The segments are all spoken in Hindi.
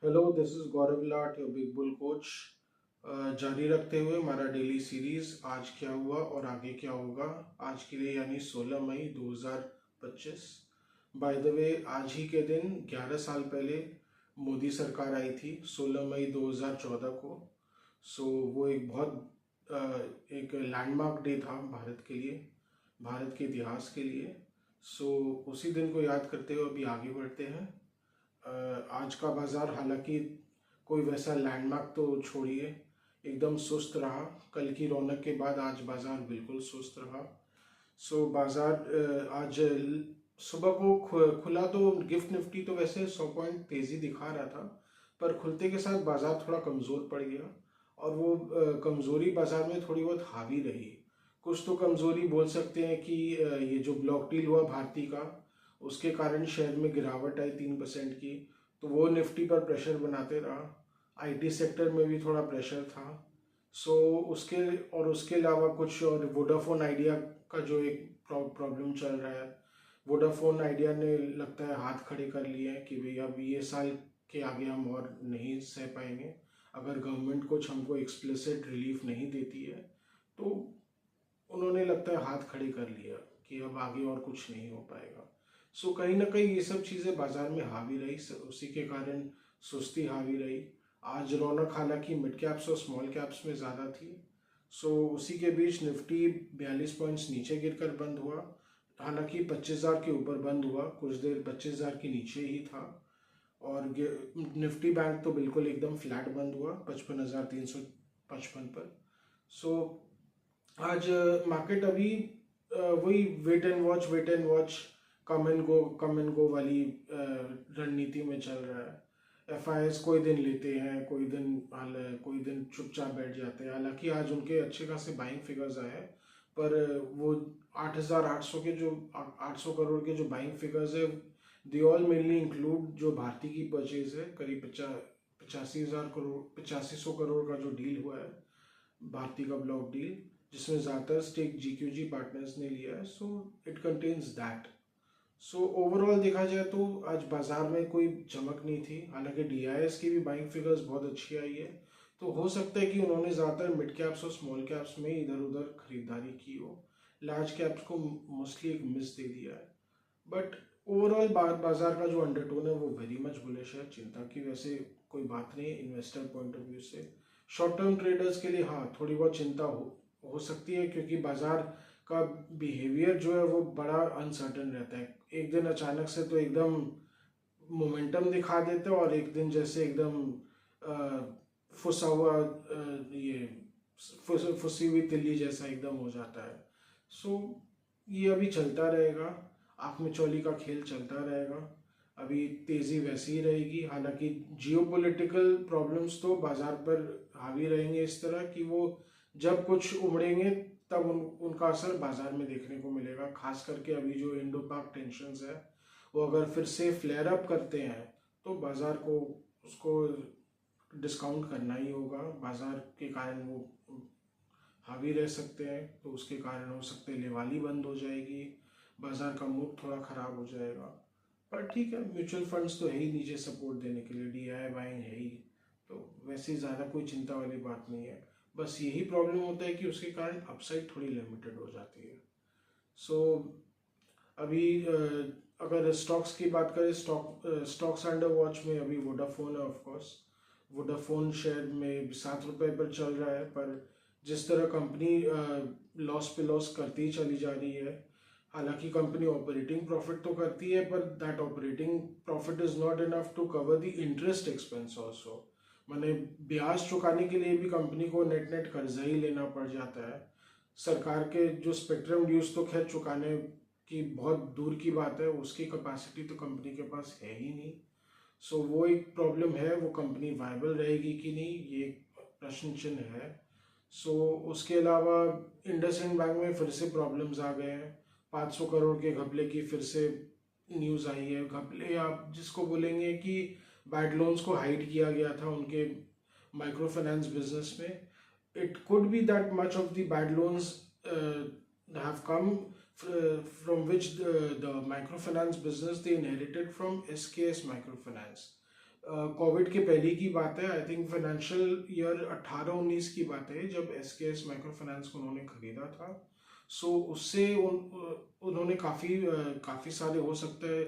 Hello, this is Gaurav Lat, your big bull coach. जारी रखते हुए हमारा डेली सीरीज आज क्या हुआ और आगे क्या होगा, आज के लिए यानी 16 मई 2025। बाय द वे, आज ही के दिन 11 साल पहले मोदी सरकार आई थी, 16 मई 2014 को। सो वो एक बहुत एक लैंडमार्क डे था भारत के लिए, भारत के इतिहास के लिए। सो उसी दिन को याद करते हुए अभी आगे बढ़ते हैं। आज का बाज़ार हालांकि कोई वैसा लैंडमार्क तो छोड़िए, एकदम सुस्त रहा। कल की रौनक के बाद आज बाज़ार बिल्कुल सुस्त रहा। सो बाज़ार आज सुबह को खुला तो गिफ्ट निफ्टी तो वैसे 100 पॉइंट तेज़ी दिखा रहा था, पर खुलते के साथ बाज़ार थोड़ा कमज़ोर पड़ गया। और वो कमज़ोरी बाज़ार में थोड़ी बहुत हावी रही। कुछ तो कमज़ोरी बोल सकते हैं कि ये जो ब्लॉक डील हुआ भारती का, उसके कारण शेयर में गिरावट आई 3% की, तो वो निफ्टी पर प्रेशर बनाते रहा। आईटी सेक्टर में भी थोड़ा प्रेशर था। सो उसके अलावा कुछ और वोडाफोन आइडिया का जो एक प्रॉब्लम चल रहा है। वोडाफोन आइडिया ने लगता है हाथ खड़े कर लिए हैं कि भाई अब ये साल के आगे हम और नहीं सह पाएंगे। अगर गवर्नमेंट कुछ हमको एक्सप्लिसिट रिलीफ नहीं देती है तो उन्होंने लगता है हाथ खड़े कर लिया कि अब आगे और कुछ नहीं हो पाएगा। सो कहीं ना कहीं ये सब चीज़ें बाजार में हावी रही, उसी के कारण सुस्ती हावी रही। आज रौनक हालांकि मिड कैप्स और स्मॉल कैप्स में ज़्यादा थी। सो उसी के बीच निफ्टी 42 पॉइंट्स नीचे गिरकर बंद हुआ। हालांकि 25,000 के ऊपर बंद हुआ, कुछ देर 25,000 के नीचे ही था। और निफ्टी बैंक तो बिल्कुल एकदम फ्लैट बंद हुआ 55,355 पर। सो आज मार्केट अभी वही wait and watch, come and go वाली रणनीति में चल रहा है। एफ कोई दिन लेते हैं, कोई दिन चुपचाप बैठ जाते हैं। हालांकि आज उनके अच्छे खासे बाइंग फिगर्स आए हैं, पर वो 8,800 के जो 800 करोड़ के जो बाइंग फिगर्स है, दे ऑल मेनली इंक्लूड जो भारती की परचेज है, करीब 85,000 करोड़ 8500 करोड़ का जो डील हुआ है, भारती का ब्लॉक डील, जिसमें ज़्यादातर स्टेक जीक्यूजी पार्टनर्स ने लिया है। So it contains that. So overall देखा जाए तो आज बाजार में कोई चमक नहीं थी। हालांकि डीआईएस की भी बाइंग फिगर्स बहुत अच्छी आई है, तो हो सकता है कि उन्होंने ज़्यादातर मिड कैप्स और स्मॉल कैप्स में इधर उधर खरीदारी की हो, लार्ज कैप्स को मोस्टली एक मिस दे दिया है। बट ओवरऑल बाजार का जो अंडरटोन है वो वेरी मच बुलिश है। चिंता की वैसे कोई बात नहीं है इन्वेस्टर पॉइंट ऑफ व्यू से। शॉर्ट टर्म ट्रेडर्स के लिए हाँ, थोड़ी बहुत चिंता हो सकती है, क्योंकि बाजार का बिहेवियर जो है वो बड़ा अनसर्टन रहता है। एक दिन अचानक से तो एकदम मोमेंटम दिखा देते हैं, और एक दिन जैसे एकदम फुसा हुआ ये फुसी हुई तिल्ली जैसा एकदम हो जाता है। सो ये अभी चलता रहेगा, आँख में चौली का खेल चलता रहेगा। अभी तेज़ी वैसी ही रहेगी। हालांकि जियोपॉलिटिकल प्रॉब्लम्स तो बाजार पर हावी रहेंगे इस तरह कि वो जब कुछ उमड़ेंगे तब उनका असर बाजार में देखने को मिलेगा। खास करके अभी जो इंडो पाक टेंशंस है, वो अगर फिर से फ्लेयर अप करते हैं तो बाजार को उसको डिस्काउंट करना ही होगा। बाजार के कारण वो हावी रह सकते हैं, तो उसके कारण हो सकते हैं लेवाली बंद हो जाएगी, बाजार का मूड थोड़ा खराब हो जाएगा। पर ठीक है, म्यूचुअल फंड्स तो है ही नीचे सपोर्ट देने के लिए, डीआई बाइंग है ही, तो वैसे ज़्यादा कोई चिंता वाली बात नहीं है। बस यही प्रॉब्लम होता है कि उसके कारण अपसाइड थोड़ी लिमिटेड हो जाती है। सो अभी अगर स्टॉक्स की बात करें, स्टॉक्स अंडर वॉच में अभी वोडाफोन है ऑफकोर्स। वोडाफोन शेयर में 7 रुपये पर चल रहा है, पर जिस तरह कंपनी लॉस पे लॉस करती ही चली जा रही है। हालांकि कंपनी ऑपरेटिंग प्रॉफिट तो करती है, पर that operating profit is not enough to cover the interest expense also. माने ब्याज चुकाने के लिए भी कंपनी को नेट नेट कर्जा ही लेना पड़ जाता है। सरकार के जो स्पेक्ट्रम ड्यूज तो खैर चुकाने की बहुत दूर की बात है, उसकी कैपेसिटी तो कंपनी के पास है ही नहीं। सो वो एक प्रॉब्लम है, वो कंपनी वायबल रहेगी कि नहीं, ये प्रश्न चिन्ह है। सो उसके अलावा इंडसइंड बैंक में फिर से प्रॉब्लम्स आ गए हैं। 500 करोड़ के घपले की फिर से न्यूज़ आई है। घपले आप जिसको बोलेंगे कि बैड लोन्स को हाइड किया गया था उनके माइक्रो फाइनेंस बिजनेस में। it could be that much of the bad loans have come from which the microfinance business they inherited from SKS Microfinance. Covid के पहले की बात है, आई थिंक फाइनेंशियल ईयर 18-19 की बात है, जब एसकेएस माइक्रो फाइनेंस को उन्होंने खरीदा था। सो उससे उन्होंने काफ़ी सारे हो सकते हैं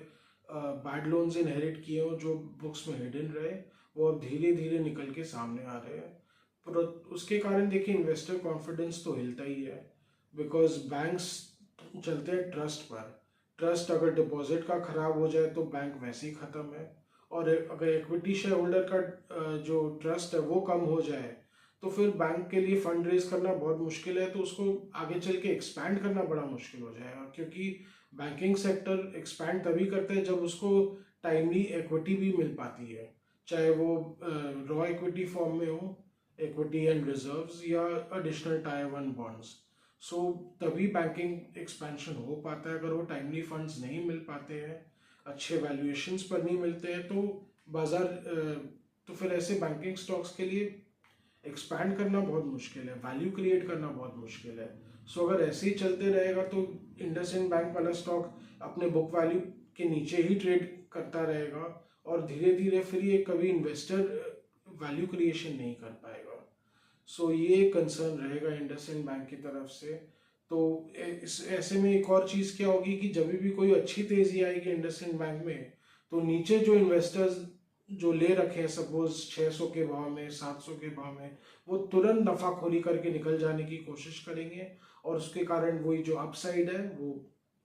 बैड लोन्स इनहेरिट किए हों जो बुक्स में हिडन रहे, वो अब धीरे धीरे निकल के सामने आ रहे हैं। पर उसके कारण देखिए इन्वेस्टर कॉन्फिडेंस तो हिलता ही है, बिकॉज बैंक्स चलते हैं ट्रस्ट पर। ट्रस्ट अगर डिपॉजिट का खराब हो जाए तो बैंक वैसे ही ख़त्म है, और अगर इक्विटी शेयर होल्डर का जो ट्रस्ट है वो कम हो जाए तो फिर बैंक के लिए फंड रेज करना बहुत मुश्किल है, तो उसको आगे चल के एक्सपैंड करना बड़ा मुश्किल हो जाएगा, क्योंकि बैंकिंग सेक्टर एक्सपैंड तभी करते हैं जब उसको टाइमली इक्विटी भी मिल पाती है, चाहे वो रॉ इक्विटी फॉर्म में हो, इक्विटी एंड रिजर्व्स, या एडिशनल टायर 1 बॉन्ड्स। सो तभी बैंकिंग एक्सपेंशन हो पाता है। अगर वो टाइमली फंड्स नहीं मिल पाते हैं, अच्छे वैल्यूएशंस पर नहीं मिलते हैं, तो बाजार तो फिर ऐसे बैंकिंग स्टॉक्स के लिए एक्सपैंड करना बहुत मुश्किल है, वैल्यू क्रिएट करना बहुत मुश्किल है। सो अगर ऐसे ही चलते रहेगा तो इंडसइंड बैंक वाला स्टॉक अपने बुक वैल्यू के नीचे ही ट्रेड करता रहेगा, और धीरे धीरे फिर ये कभी इन्वेस्टर वैल्यू क्रिएशन नहीं कर पाएगा। सो ये कंसर्न रहेगा इंडसइंड बैंक की तरफ से। तो ऐसे में एक और चीज़ क्या होगी कि जब भी कोई अच्छी तेज़ी आएगी इंडसइंड बैंक में, तो नीचे जो इन्वेस्टर्स जो ले रखे हैं सपोज 600 के भाव में, 700 के भाव में, वो तुरंत नफाखोरी करके निकल जाने की कोशिश करेंगे, और उसके कारण वही जो अपसाइड है वो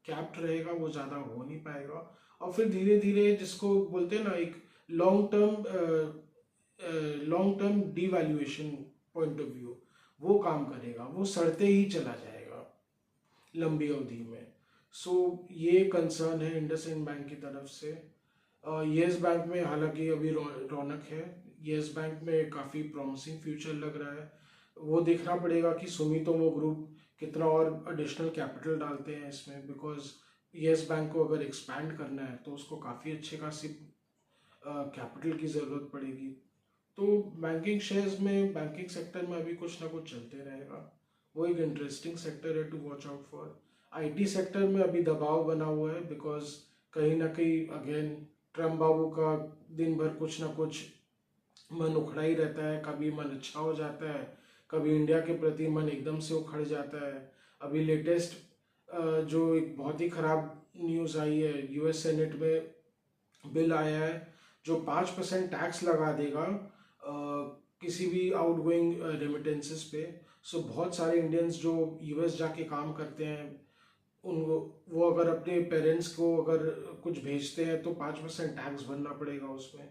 कैप्ट रहेगा, वो ज़्यादा हो नहीं पाएगा। और फिर धीरे धीरे जिसको बोलते हैं ना, एक long term devaluation point of view, वो काम करेगा, वो सड़ते ही चला जाएगा लंबी अवधि में। सो ये कंसर्न है इंडसइंड बैंक की तरफ से। येस बैंक में हालांकि अभी रौनक है, येस बैंक में काफ़ी प्रॉमिसिंग फ्यूचर लग रहा है। वो देखना पड़ेगा कि सुमितोमो ग्रुप कितना और एडिशनल कैपिटल डालते हैं इसमें, बिकॉज येस बैंक को अगर एक्सपैंड करना है तो उसको काफ़ी अच्छे खासी कैपिटल की ज़रूरत पड़ेगी। तो बैंकिंग शेयर्स में, बैंकिंग सेक्टर में अभी कुछ ना कुछ चलते रहेगा, वो एक इंटरेस्टिंग सेक्टर है to watch out for. IT sector में अभी दबाव बना हुआ है, बिकॉज कहीं ना कहीं अगेन ट्रम्प बाबू का दिन भर कुछ ना कुछ मन उखड़ा ही रहता है, कभी मन अच्छा हो जाता है, कभी इंडिया के प्रति मन एकदम से उखड़ जाता है। अभी लेटेस्ट जो एक बहुत ही खराब न्यूज़ आई है, यूएस सेनेट में बिल आया है जो 5% टैक्स लगा देगा किसी भी आउटगोइंग रेमिटेंसेस पे। सो बहुत सारे इंडियंस जो यूएस जाके काम करते हैं, उनको वो अगर अपने पेरेंट्स को अगर कुछ भेजते हैं तो 5% टैक्स भरना पड़ेगा उसमें।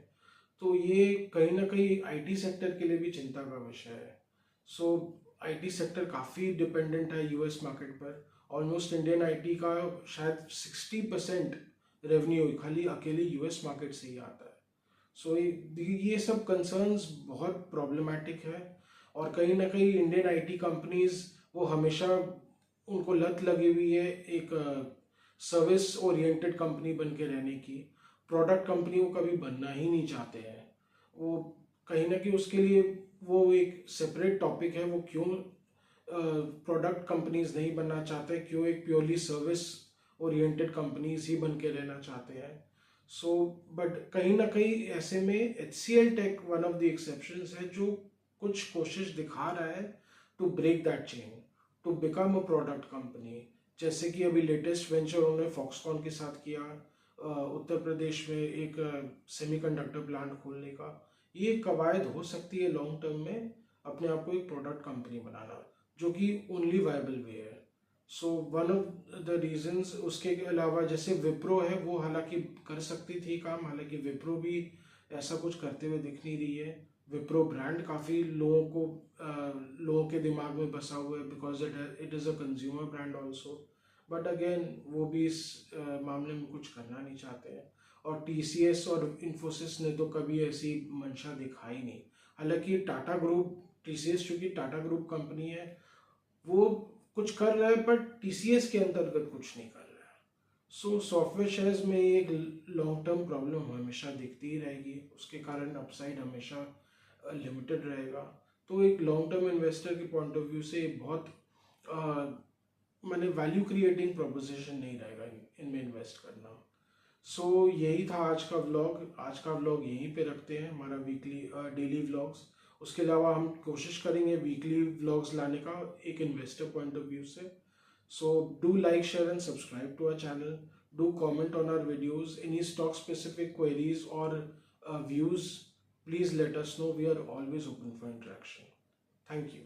तो ये कहीं ना कहीं आईटी सेक्टर के लिए भी चिंता का विषय है। सो आईटी सेक्टर काफ़ी डिपेंडेंट है यूएस मार्केट पर। ऑलमोस्ट इंडियन आईटी का शायद 60% रेवेन्यू खाली अकेले यूएस मार्केट से ही आता है। सो ये सब कंसर्न्स बहुत प्रॉब्लमेटिक है, और कहीं ना कहीं इंडियन आईटी कंपनीज वो हमेशा उनको लत लगी हुई है एक सर्विस ओरिएंटेड कंपनी बन के रहने की। प्रोडक्ट कंपनी वो कभी बनना ही नहीं चाहते हैं। वो कहीं ना कहीं उसके लिए वो एक सेपरेट टॉपिक है, वो क्यों प्रोडक्ट कंपनीज नहीं बनना चाहते, क्यों एक प्योरली सर्विस ओरिएंटेड कंपनीज ही बन के रहना चाहते हैं। सो बट कहीं ना कहीं ऐसे में HCL tech one of the exceptions है जो कुछ कोशिश दिखा रहा है to break that chain, to become a product company. जैसे कि अभी लेटेस्ट वेंचर उन्होंने फॉक्सकॉन के साथ किया उत्तर प्रदेश में एक सेमीकंडक्टर प्लांट खोलने का। ये कवायद हो सकती है लॉन्ग टर्म में अपने आप को एक प्रोडक्ट कंपनी बनाना, जो कि ओनली वायबल वे है। So one of the reasons, उसके अलावा जैसे विप्रो है, वो हालांकि कर सकती थी काम, हालांकि विप्रो भी ऐसा कुछ करते हुए दिख नहीं रही है। विप्रो ब्रांड काफ़ी लोगों के दिमाग में बसा हुआ है, because it is a consumer brand also. But again वो भी इस मामले में कुछ करना नहीं चाहते हैं। और TCS और इन्फोसिस ने तो कभी ऐसी मंशा दिखाई नहीं। हालांकि टाटा ग्रुप, TCS चूँकि टाटा ग्रुप कंपनी है, वो कुछ कर रहा है, बट TCS के अंतर्गत कुछ नहीं कर रहा है। सो सॉफ्टवेयर शेयर्स में एक लॉन्ग टर्म प्रॉब्लम हमेशा दिखती ही रहेगी, उसके कारण अपसाइड हमेशा लिमिटेड रहेगा। तो एक लॉन्ग टर्म इन्वेस्टर के पॉइंट ऑफ व्यू से बहुत मैंने वैल्यू क्रिएटिंग प्रोपोजिशन नहीं रहेगा इनमें इन्वेस्ट करना। यही था आज का व्लॉग। आज का व्लॉग यहीं पे रखते हैं, हमारा वीकली डेली व्लॉग्स। उसके अलावा हम कोशिश करेंगे वीकली व्लॉग्स लाने का एक इन्वेस्टर पॉइंट ऑफ व्यू से। So do like, share and subscribe to our channel. Do comment on our videos, any stock specific queries और views, please let us know. We are always open for interaction. Thank you.